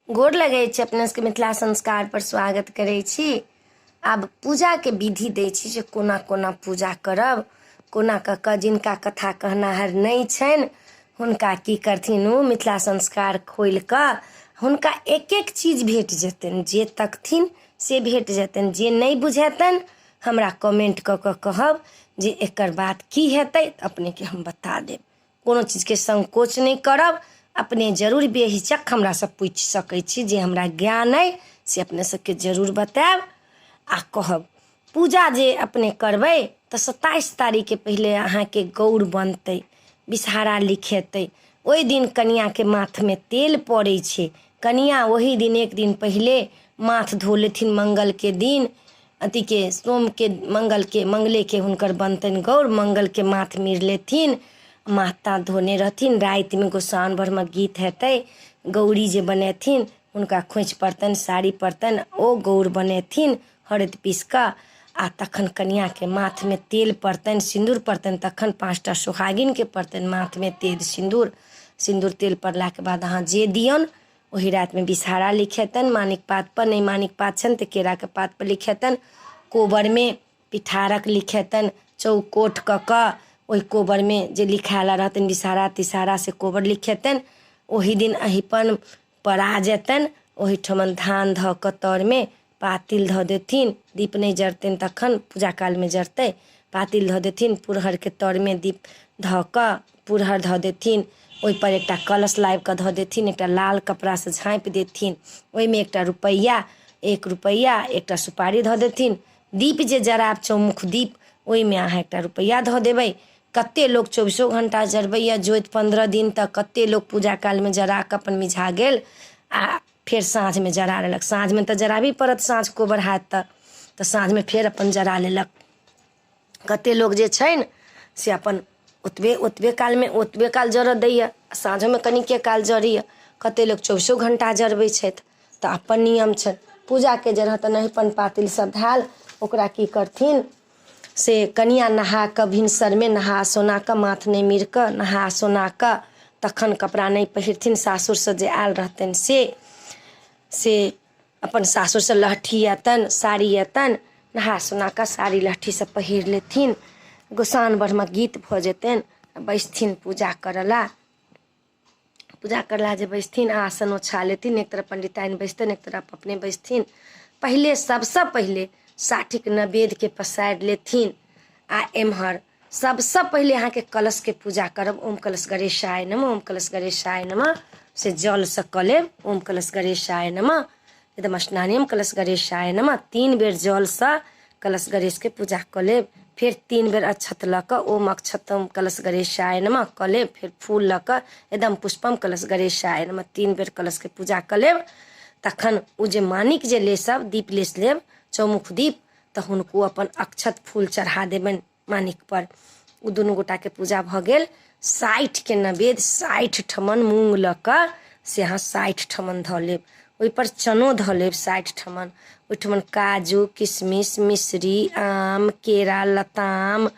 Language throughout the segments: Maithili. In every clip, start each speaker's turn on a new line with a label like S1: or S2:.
S1: गोर लगै छी अपने सबके मिथिला संस्कार पर स्वागत करै छी। आब पूजा के विधि दै छी जे कोना कोना पूजा करब, कोना कऽ जिनका कथा कहनाहर नहीं छनि हुनका की करथिन ओ मिथिला संस्कार खोलि कऽ हुनका एक एक चीज भेट जेतनि, जे तकथिन से भेट जेतनि, जे नहीं बुझेतनि हमरा कमेंट कऽ कऽ कहब जे एकर बात की हेतै अपने के हम बता देब। कोनो चीज के संकोच नहीं करब, अपने जरूर बेहिचक हमरा से पूछ सकै छी, जे हमरा ज्ञान अइ से अपने सबके जरूर बताएब आ कहब। पूजा जे अपने करबै तऽ 27 तारीख के पहिले अहाँके गौर बनतै, बिसहारा लिखेतै। ओहि दिन कनिया के माथ में तेल पड़ै छै, कनिया वही दिन एक दिन पहिले माथ धो लेथिन। मंगल के दिन अथी के सोम के मंगले के हुनकर बनतनि गौर, मंगल के माथ मिर लेथिन, माथ ताथ धोने रहथिन। राति में गोसाउन भर में गीत हेतै, गौरी जे बनेथिन हुनका खोइछ पड़तनि, साड़ी पड़तनि, ओ गौर बनेथिन हरदि पीस कऽ। आ तखन कनिया के माथ में तेल पड़तनि, सिंदूर पड़तनि, तखन 5टा सोहागिन के पड़तनि माथ में तेल सिंदूर तेल पड़ला के बाद अहाँ जे दियौन वही रात में बिसहारा लिखेतनि। मानिक पात पर, नहीं मानिक पात छनि तऽ केरा के पात पर लिखेतनि। कोबर में पिठारक लिखेतनि, चौकोट कऽ कऽ ओहि कोबर में जे लिखायल रहतनि बिसहारा तिसहारा से कोबर लिखेतनि। ओही दिन अहिपन पड़ा जेतनि, ओही ठमन धान धऽ कऽ तर में पातिल धऽ देथिन। दीप नहीं जरतनि तखन पूजा काल में जरतै, पातिल धऽ देथिन। पुरहर के तर में दीप धऽ कऽ पुरहर धऽ देथिन, ओहि पर एकटा कलश लाबि कऽ धऽ देथिन, एकटा लाल कपड़ा से झाँपि देथिन, ओहि में एकटा रुपैया, 1 रुपैया, एकटा सुपारी धऽ देथिन। दीप जे जराब चौमुख दीप, ओहि में अहाँ एकटा रुपैया धऽ देबै। कते लोग 24 घंटा जरबैया जोत 15 दिन तक, कते लोग पूजा काल में जरा कऽ अपन मिझा गेल आ फेर साँझ में जरा लेलक। साँझ में तऽ जराबी पड़त, साँझ कोबर हैत तऽ साँझ में फेर अपन जरा लेलक। कते लोग जे छनि से अपन ओतबे काल में ओतबे काल जरऽ दैया, साँझो में कनिके काल जरैया। कते लोग 24 घंटा जरबै छथि तऽ अपन नियम छनि। पूजा के जे रहतनि अहिपन पातिल सब धैल, ओकरा की करथिन से कनिया नहा कऽ भिनसर में नहा सोना कऽ, माथ नहीं मिर कऽ नहा सोना कऽ तखन कपड़ा नहीं पहिरथिन। सासुर से जे आयल रहतनि से अपन सासुर से लहठी अतनि, साड़ी अतनि, नहा सोना कऽ साड़ी लहठी सब पहिर लेथिन। गोसाउन भर में गीत भऽ जेतनि, बैसथिन पूजा करला। पूजा करला जे बैसथिन आसन ओछा लेथिन, एक तरफ पंडिताइन बैसथिन, एक तरफ अपने बैसथिन। पहिले सबसे पहिले साठिक नवेद के पसारि लेथिन आ एम्हर सबसे पहिले अहाँ के कलश के पूजा करब। ओम कलश गणेशाय नमः, ओम कलश गणेशाय नमः से जल से कऽ लेब। ओम कलश गणेशाय नमः, एकदम स्नानिम कलश गणेशाय नमः 3 बेर जल से कलश गणेश के पूजा कऽ लेब। फिर 3 बेर अक्षत लऽ कऽ ओम अक्षतम कलश गणेशाय नमः कऽ लेब। फिर फूल लऽ कऽ एकदम पुष्पम कलश गणेशाय नमः 3 बेर कलश के पूजा कऽ लेब। तखन ओ जे मानिक जे लेसब, दीप लेस लेब, चौमुख दीप, तऽ हुनको अपन अक्षत फूल चढ़ा देबनि मानिक पर। ओ दुनू गोटा के पूजा भऽ गेल। 60 के नवेद 60 ठमन मूँग लऽ कऽ से अहाँ 60 ठमन धऽ लेब। ओहि पर चनो धऽ लेब 60 ठमन। ओहिठमन काजू, किशमिश, मिश्री, आम, केरा, लताम,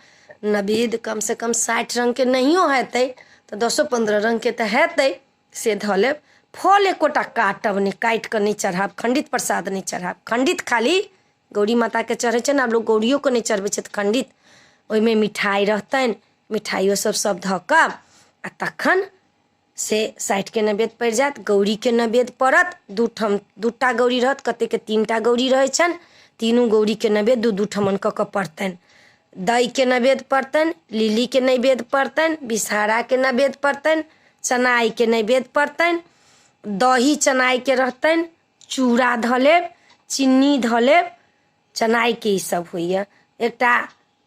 S1: नवेद कम से कम 60 रंग के नहियो हेतै तऽ 10-15 रंग के तऽ हेतै, से धऽ लेब। फल एकोटा काटब नहीं, काटि कऽ नहीं चढ़ाब। खंडित प्रसाद नहीं चढ़ाब, खंडित खाली गौरी माता के चढ़ै छै ने। आब लोग गौरियो को नहीं चढ़बै छै तऽ खंडित। ओहिमे मिठाई रहतनि, मिठाइयो सब धऽ कऽ आ तखन से 60 के नवेद पड़ि जायत। गौरी के नवेद पड़त, 2टा गौरी रहत, कते के 3टा गौरी रहै छनि। तीनू गौरी के नवेद 2-2 ठमन कऽ कऽ पड़तनि। दही के नवेद पड़तनि, लिली के नवेद पड़तनि, बिसहारा के नवेद पड़तनि, चनाई के नवेद पड़तनि, दही चनाई के रहतनि, चूड़ा धऽ लेब, चीनी धऽ लेब। चनाई के ई सब होइए। एकटा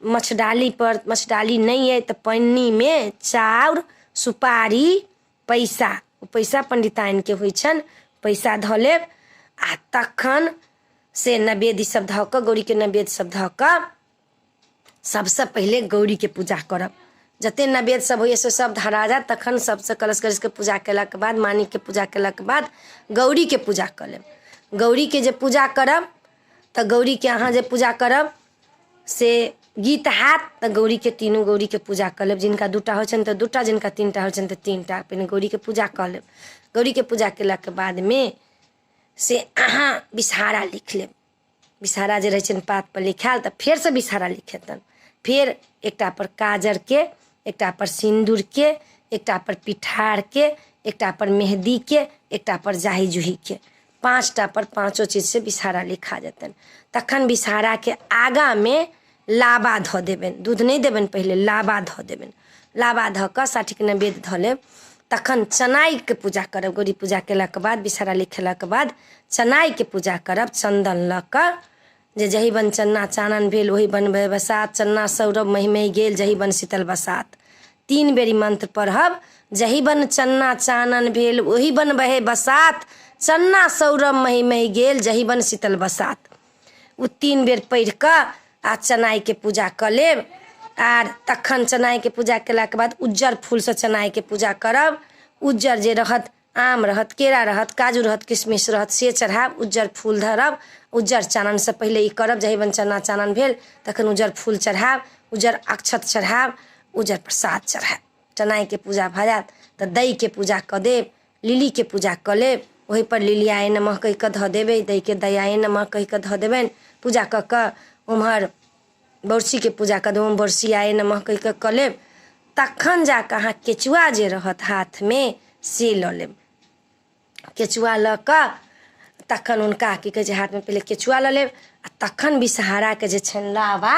S1: मछडाली पर, मछडाली नहीं है तो पन्नी में चाउर, सुपारी, पैसा पंडिताइन के होइ छनि, पैसा धऽ लेब। आ तखन से नवेद ई सब धऽ कऽ, गौरी के नवेद सब धऽ कऽ सबसे पहिले गौरी के पूजा करब। जते नवेद सब होइए से सब धरा जायत, तखन सबसे कलश गणेश के पूजा केला के बाद, मानिक के पूजा केला के बाद गौरी के पूजा कऽ लेब। गौरी के जे पूजा करब तऽ गौरी के अहाँ जे पूजा करब से गीत हैत तऽ गौरी के तीनू गौरी के पूजा कऽ लेब। जिनका 2टा होइ छनि तऽ 2टा, जिनका 3टा होइ छनि तऽ 3टा। पहिने गौरी के पूजा कऽ लेब। गौरी के पूजा केला के बाद में से अहाँ बिसहारा लिख लेब। बिसहारा जे रहै छै पात पर लिखायल तऽ फेर से बिसहारा लिखेतन। फिर एकटा पर काजर के, एकटा पर सिंदूर के, एकटा पर पिठार के, एकटा पर मेहंदी के, एकटा पर जाही जूही के, 5टा पर 5 चीज से बिसहारा लिखा जेतन। तखन बिसहारा के आगा में लाबा धऽ देबनि, दूध नहीं देबनि, पहले लाबा धऽ देबनि। लाबा धऽ कऽ साठिक नैवेद्य धऽ लेब। तखन चनाई के पूजा करब। गौरी पूजा केलाक बाद, बिसहारा लिखेलाक बाद चनाई के पूजा करब। चंदन लऽ कऽ जे जही बन चन्ना चानन भेल ओही बन भय बसात, चन्ना सौरभ महिमहि गेल जही बन शीतल बसात। 3 बेरी मंत्र पढ़ब। जही बन चन्ना चानन भेल ओही बन बहे बसात, चन्ना सौरभ महिमहि गेल जही बन शीतल बसात। ओ 3 बेर पढ़ि कऽ आ चनाई के पूजा कऽ लेब। आर तखन चनाई के पूजा केलाके बाद उज्जर फूल से चनाई के पूजा करब। उज्जर जे रहत, आम रहत, केरा रहत, काजू रहत, किशमिश रहत, से चढ़ाब। उज्जर फूल धरब। उज्जर चानन से पहले ई करब, जही बन चन्ना चानन भेल तखन उज्जर फूल चढ़ाब, उज्जर अक्षत चढ़ाब, उज्जर प्रसाद चढ़ाब। चनाई के पूजा भऽ जायत तऽ दही के पूजा कऽ देब, लिली के पूजा कऽ लेब। ओही पर लिलियाए नमः कहि कऽ धऽ देबै, दही के दयाए नमः कहि कऽ धऽ देबनि। पूजा कऽ कऽ उम्हर बरसी के पूजा कऽ देब, बरसियाए नमः कहि कऽ कऽ लेब। तखन जाकऽ अहाँ केचुआ जे रहत हाथ में से लऽ लेब। केचुआ लऽ कऽ तखन हुनका की कहै छै हाथ में पहले केचुआ लऽ लेब आ तखन बिसहारा के जे छनि लाबा,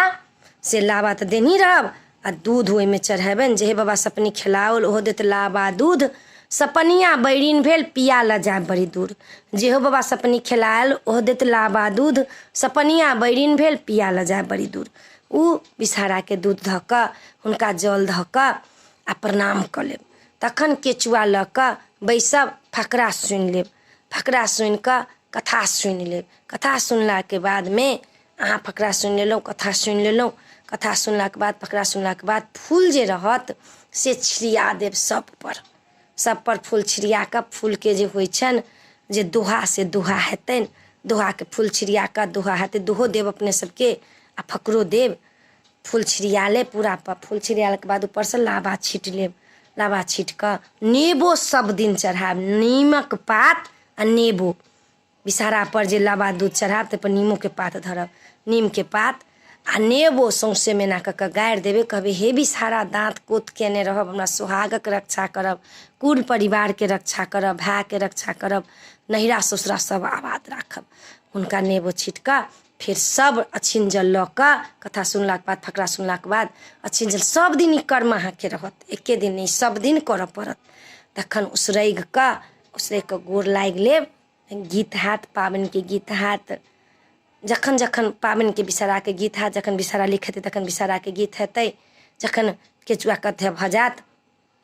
S1: से लाबा तऽ देनी रहब आ दूध ओहिमे चढ़ेबनि। जे हे बाबा सपनी खिलाओल ओहो देत लाबा दूध, सपनिया बैरिन भेल पिया ल जाय बड़ी दूर। जे हो बाबा सपनी खिलायल ओहो देत लाबा दूध, सपनिया बैरिन भेल पिया ल जाय बड़ी दूर। उ बिसहारा के दूध धऽ कऽ हुनका जल धऽ कऽ आ प्रणाम कऽ लेब। तखन केचुआ लऽ कऽ बैसब, फकरा सुनि लेब। फकरा सुनि कऽ कथा सुनि लेब। कथा सुनलाके बाद में अहाँ फकरा सुनि लेलहुँ, कथा सुनि लेलहुँ। कथा सुनलाके बाद, फकरा सुनलाके बाद फूल जे रहत से छिड़िया देब सब पर फूल छिड़िया कऽ, फूल के जे होइ छनि जे दोहा से दोहा हेतनि। दोहा के फूल छिड़िया कऽ दोहा हेतै, दोहो देब अपने सबके आ फकरो देब। फूल छिड़िया लेब पूरा पर। फूल छिड़ियालाके बाद ऊपर से लाबा छीट लेब। लाबा छीट कऽ नेबो सब दिन चढ़ायब, नीमक पात आ नेबो। बिसहारा पर जे लाबा दूध चढ़ायब ताहि पर नीमो के पात धरब, नीम के पात आ नेबो सौंसे मेना कऽ कऽ गाड़ि देबै। कहबै हे बिसहारा दाँत कोत केने रहब, हमरा सुहागक रक्षा करब, कुल परिवार के रक्षा करब, भाय के रक्षा करब, नहिरा ससुरा सब आबाद राखब। हुनका नेबो छीट कऽ फिर सब अछिन जल लऽ कऽ, कथा सुनलाके बाद, फकरा सुनलाके बाद अछिन जल सब दिन ई कर्म अहाँके रहत, एके दिन नहीं सब दिन करऽ पड़त। तखन उसरगि कऽ गोर लागि लेब। गीत हैत, पाबनि के गीत हैत। जखन जखन पाबनि के बिसहारा के गीत हैत, जखन बिसहारा लिखेतै तखन बिसहारा के गीत हेतै। जखन केचुआ कथा भऽ जायत,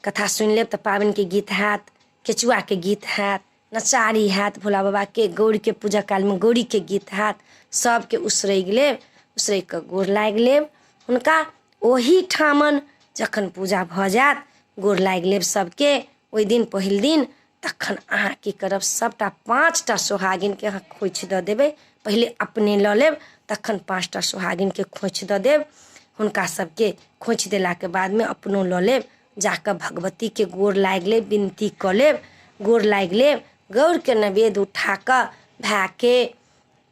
S1: कथा सुनि लेब तऽ पाबनि के गीत हैत, केचुआ के गीत हैत, नचारी हैत भोला बाबा के, गौरी के पूजा काल में गौरी के गीत हैत। सबके उसरगि लेब, उसरगि कऽ गोर लागि लेब हुनका। ओही ठामन जखन पूजा भऽ जायत गोर लागि लेब सबके। ओहि दिन पहिल दिन तखन अहाँ की करब, सबटा 5टा सोहागिन के अहाँ खोइछ दऽ देबै। पहिले अपने लऽ लेब, तखन 5टा सोहागिन के खोइछ दऽ देब। हुनका सबके खोइछ देलाके बाद में अपनो लऽ लेब। जाकऽ भगवती के गोर लागि लेब, विनती कऽ लेब, गोर लागि लेब। गौर के नैवेद्य उठा कऽ भाय के,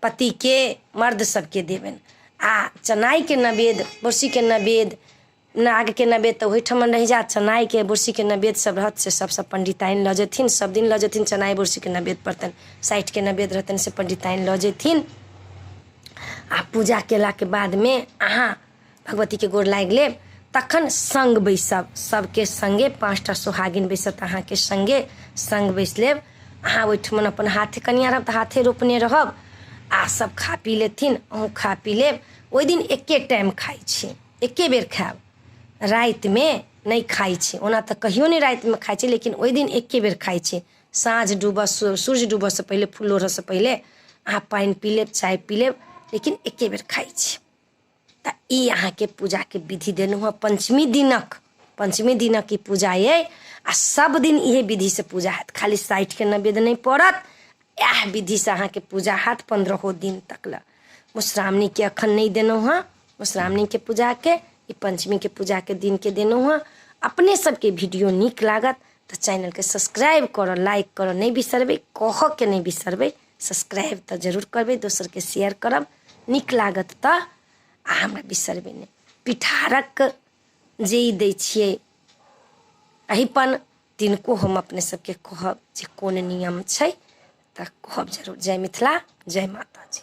S1: पति के, मर्द सबके देबनि। आ चनाई के नैवेद्य, बरसी के नैवेद्य, नाग के नैवेद्य तऽ ओहिठमन रहि जायत। चनाई के बरसी के नैवेद्य सब रहत से सब पंडिताइन लऽ जेथिन, सब दिन लऽ जेथिन। चनाई बरसी के नैवेद्य पड़तनि, 60 के नैवेद्य रहतनि से पंडिताइन लऽ जेथिन। आ पूजा केलाके बाद में अहाँ भगवती के गोर लागि लेब। तखन संग बैसब, सबके संगे 5टा सोहागिन बैसत अहाँके संगे, संग बैस लेब। अहाँ ओहिठमन अपन हाथे, कनिया रहब तऽ हाथे रोपने रहब आ सब खा पी लेथिन, अहूँ खा पी लेब। ओहि दिन एके टाइम खाइ छी, एके बेर खायब, राति में नहीं खाइ छी। ओना तऽ कहियो नहीं राति में खाइ छी, लेकिन ओहि दिन एके बेर खाइ छी। साँझ डूबऽ, सूर्य डूबऽ से पहले, फूल लोढ़ऽ से पहले अहाँ पानि पी लेब, चाय पी लेब, लेकिन एके बेर खाइ छी। तऽ ई अहाँके पूजा के विधि देलहुँ हँ। पंचमी दिनक ई पूजा अइ आ सब दिन इहे विधि से पूजा हैत। खाली 60 के नैवेद्य नहीं पड़त, इएह विधि से अहाँके पूजा हैत 15 दिन तक ल। मधुश्रावणी के अखन नहीं देलहुँ हँ, मधुश्रावणी के पूजा के, ई पंचमी के पूजा के दिन के देलहुँ हँ। अपने सबके वीडियो नीक लागत तऽ चैनल के सब्सक्राइब करऽ, लाइक करऽ नहीं बिसरबै, कहऽ के नहीं बिसरबै। सब्सक्राइब तऽ जरूर करबै, दोसरके शेयर करब, नीक लागत तऽ आ हमरा बिसरबै नहि। पिठारक जे ई दै छियै अहिपन तिनको हम अपने सबके कहब जे कोन नियम छै तऽ कहब जरूर। जय मिथिला, जय माता जी।